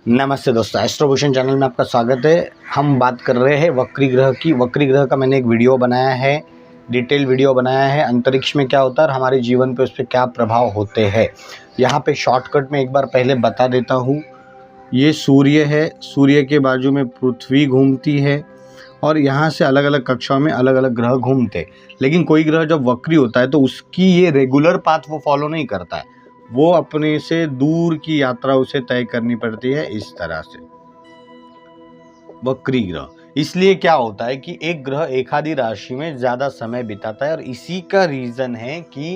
नमस्ते दोस्तों, एस्ट्रोभूषण चैनल में आपका स्वागत है। हम बात कर रहे हैं वक्री ग्रह की। वक्री ग्रह का मैंने एक वीडियो बनाया है, डिटेल वीडियो बनाया है। अंतरिक्ष में क्या होता है और हमारे जीवन पे उस पर क्या प्रभाव होते हैं। यहाँ पे शॉर्टकट में एक बार पहले बता देता हूँ। ये सूर्य है, सूर्य के बाजू में पृथ्वी घूमती है और यहाँ से अलग अलग कक्षाओं में अलग अलग ग्रह घूमते। लेकिन कोई ग्रह जब वक्री होता है तो उसकी ये रेगुलर पाथ वो फॉलो नहीं करता है, वो अपने से दूर की यात्रा उसे तय करनी पड़ती है। इस तरह से वक्री ग्रह, इसलिए क्या होता है कि एक ग्रह एक आधी राशि में ज़्यादा समय बिताता है और इसी का रीज़न है कि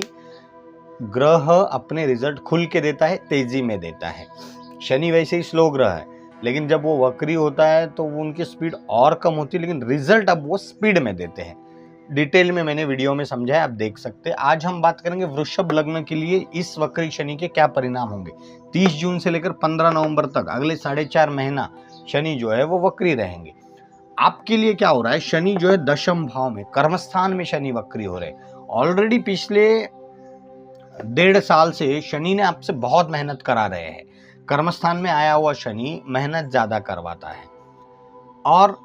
ग्रह अपने रिजल्ट खुल के देता है, तेज़ी में देता है। शनि वैसे ही स्लो ग्रह है, लेकिन जब वो वक्री होता है तो वो उनकी स्पीड और कम होती है, लेकिन रिजल्ट अब वो स्पीड में देते हैं। डिटेल में मैंने वीडियो में समझा है, आप देख सकते हैं। आज हम बात करेंगे वृषभ लग्न के लिए इस वक्री शनि के क्या परिणाम होंगे। 30 जून से लेकर 15 नवंबर तक अगले 4.5 महीना शनि जो है वो वक्री रहेंगे। आपके लिए क्या हो रहा है, शनि जो है दशम भाव में, कर्मस्थान में शनि वक्री हो रहे हैं। ऑलरेडी पिछले 1.5 साल से शनि ने आपसे बहुत मेहनत करा रहे हैं। कर्मस्थान में आया हुआ शनि मेहनत ज्यादा करवाता है और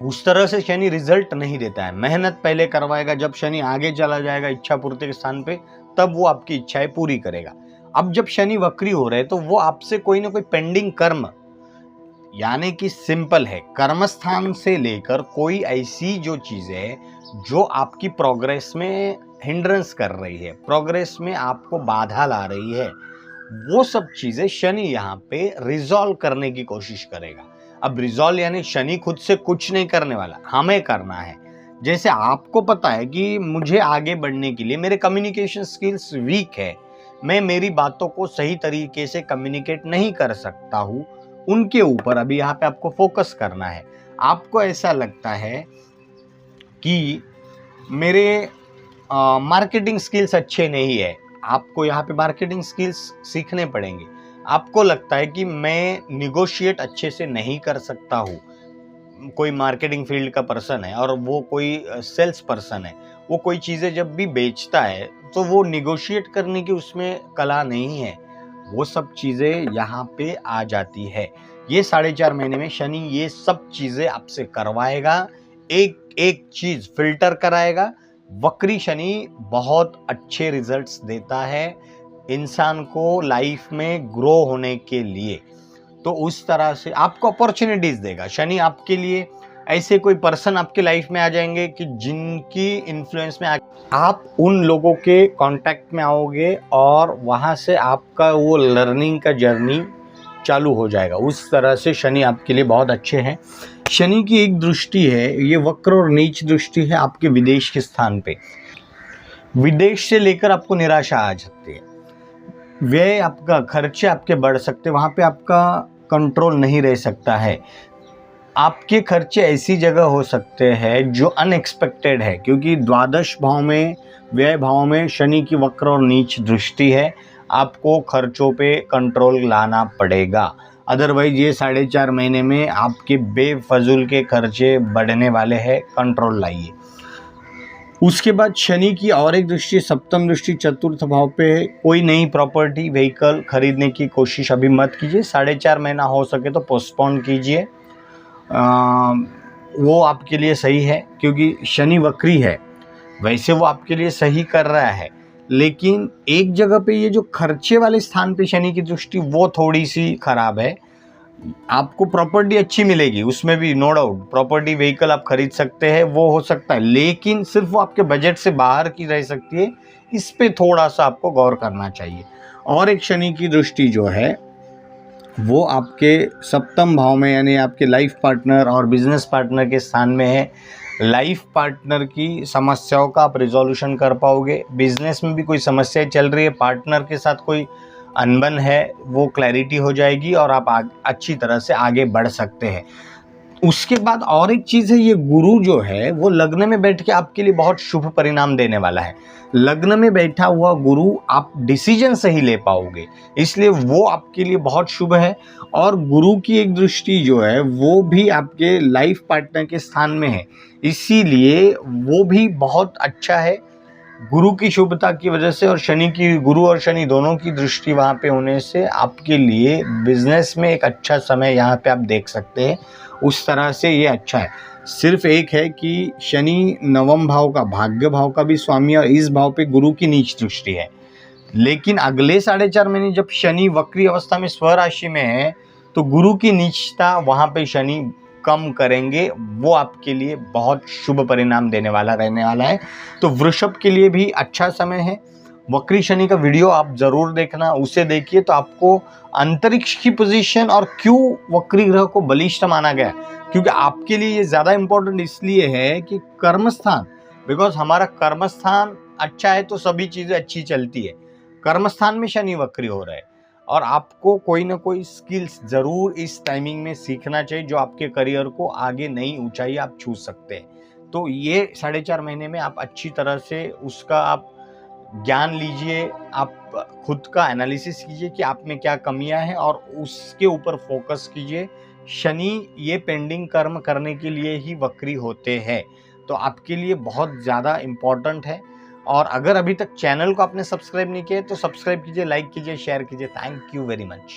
उस तरह से शनि रिजल्ट नहीं देता है। मेहनत पहले करवाएगा, जब शनि आगे चला जाएगा इच्छा पूर्ति के स्थान पे, तब वो आपकी इच्छाएं पूरी करेगा। अब जब शनि वक्री हो रहे तो वो आपसे कोई ना कोई पेंडिंग कर्म, यानी कि सिंपल है, कर्मस्थान से लेकर कोई ऐसी जो चीजें है जो आपकी प्रोग्रेस में हिंड्रेंस कर रही है, प्रोग्रेस में आपको बाधा ला रही है, वो सब चीजें शनि यहाँ पे रिजॉल्व करने की कोशिश करेगा। अब रिजॉल्व यानी शनि खुद से कुछ नहीं करने वाला, हमें करना है। जैसे आपको पता है कि मुझे आगे बढ़ने के लिए मेरे कम्युनिकेशन स्किल्स वीक है, मैं मेरी बातों को सही तरीके से कम्युनिकेट नहीं कर सकता हूँ, उनके ऊपर अभी यहाँ पे आपको फोकस करना है। आपको ऐसा लगता है कि मेरे मार्केटिंग स्किल्स अच्छे नहीं है, आपको यहाँ पे मार्केटिंग स्किल्स सीखने पड़ेंगे। आपको लगता है कि मैं निगोशिएट अच्छे से नहीं कर सकता हूँ, कोई मार्केटिंग फील्ड का पर्सन है और वो कोई सेल्स पर्सन है, वो कोई चीज़ें जब भी बेचता है तो वो निगोशिएट करने की उसमें कला नहीं है, वो सब चीज़ें यहाँ पे आ जाती है। ये 4.5 महीने में शनि ये सब चीज़ें आपसे करवाएगा, एक एक चीज़ फिल्टर कराएगा। वक्री शनि बहुत अच्छे रिजल्ट्स देता है इंसान को लाइफ में ग्रो होने के लिए, तो उस तरह से आपको अपॉर्चुनिटीज देगा शनि। आपके लिए ऐसे कोई पर्सन आपके लाइफ में आ जाएंगे कि जिनकी इन्फ्लुएंस में आप उन लोगों के कांटेक्ट में आओगे और वहां से आपका वो लर्निंग का जर्नी चालू हो जाएगा। उस तरह से शनि आपके लिए बहुत अच्छे हैं। शनि की एक दृष्टि है, ये वक्र और नीच दृष्टि है आपके विदेश के स्थान पे। विदेश से लेकर आपको निराशा आ सकती है, व्यय आपका, खर्चे आपके बढ़ सकते, वहाँ पे आपका कंट्रोल नहीं रह सकता है। आपके खर्चे ऐसी जगह हो सकते हैं जो अनएक्सपेक्टेड है, क्योंकि द्वादश भाव में, व्यय भाव में शनि की वक्र और नीच दृष्टि है। आपको खर्चों पे कंट्रोल लाना पड़ेगा, अदरवाइज ये 4.5 महीने में आपके बेफजूल के खर्चे बढ़ने वाले हैं, कंट्रोल लाइए। उसके बाद शनि की और एक दृष्टि, सप्तम दृष्टि चतुर्थ भाव पे है। कोई नई प्रॉपर्टी, व्हीकल खरीदने की कोशिश अभी मत कीजिए, 4.5 महीना हो सके तो पोस्टपोन कीजिए, वो आपके लिए सही है, क्योंकि शनि वक्री है। वैसे वो आपके लिए सही कर रहा है, लेकिन एक जगह पे ये जो खर्चे वाले स्थान पे शनि की दृष्टि वो थोड़ी सी खराब है। आपको प्रॉपर्टी अच्छी मिलेगी, उसमें भी नो डाउट, प्रॉपर्टी व्हीकल आप खरीद सकते हैं, वो हो सकता है, लेकिन सिर्फ वो आपके बजट से बाहर की रह सकती है, इस पे थोड़ा सा आपको गौर करना चाहिए। और एक शनि की दृष्टि जो है वो आपके सप्तम भाव में, यानी आपके लाइफ पार्टनर और बिजनेस पार्टनर के स्थान में है। लाइफ पार्टनर की समस्याओं का आप रिजोल्यूशन कर पाओगे, बिजनेस में भी कोई समस्याएं चल रही है, पार्टनर के साथ कोई अनबन है, वो क्लैरिटी हो जाएगी और आप अच्छी तरह से आगे बढ़ सकते हैं। उसके बाद और एक चीज़ है, ये गुरु जो है वो लग्न में बैठ के आपके लिए बहुत शुभ परिणाम देने वाला है। लग्न में बैठा हुआ गुरु, आप डिसीजन सही ले पाओगे, इसलिए वो आपके लिए बहुत शुभ है। और गुरु की एक दृष्टि जो है वो भी आपके लाइफ पार्टनर के स्थान में है, इसीलिए वो भी बहुत अच्छा है। गुरु की शुभता की वजह से और शनि की, गुरु और शनि दोनों की दृष्टि वहाँ पे होने से आपके लिए बिजनेस में एक अच्छा समय यहाँ पे आप देख सकते हैं। उस तरह से ये अच्छा है। सिर्फ एक है कि शनि नवम भाव का, भाग्य भाव का भी स्वामी, और इस भाव पे गुरु की नीच दृष्टि है। लेकिन अगले 4.5 महीने जब शनि वक्री अवस्था में स्वराशि में है तो गुरु की नीचता वहाँ पे शनि कम करेंगे, वो आपके लिए बहुत शुभ परिणाम देने वाला रहने वाला है। तो वृषभ के लिए भी अच्छा समय है। वक्री शनि का वीडियो आप जरूर देखना, उसे देखिए तो आपको अंतरिक्ष की पोजीशन और क्यों वक्री ग्रह को बलिष्ठ माना गया, क्योंकि आपके लिए ये ज़्यादा इंपॉर्टेंट इसलिए है कि कर्मस्थान, बिकॉज हमारा कर्मस्थान अच्छा है तो सभी चीज़ें अच्छी चलती है। कर्मस्थान में शनि वक्री हो रहा है और आपको कोई ना कोई स्किल्स ज़रूर इस टाइमिंग में सीखना चाहिए जो आपके करियर को आगे नई ऊंचाई आप छू सकते हैं। तो ये 4.5 महीने में आप अच्छी तरह से उसका आप ज्ञान लीजिए, आप खुद का एनालिसिस कीजिए कि आप में क्या कमियां हैं और उसके ऊपर फोकस कीजिए। शनि ये पेंडिंग कर्म करने के लिए ही वक्री होते हैं, तो आपके लिए बहुत ज़्यादा इम्पॉर्टेंट है। और अगर अभी तक चैनल को आपने सब्सक्राइब नहीं किया तो सब्सक्राइब कीजिए, लाइक कीजिए, शेयर कीजिए। Thank you very much.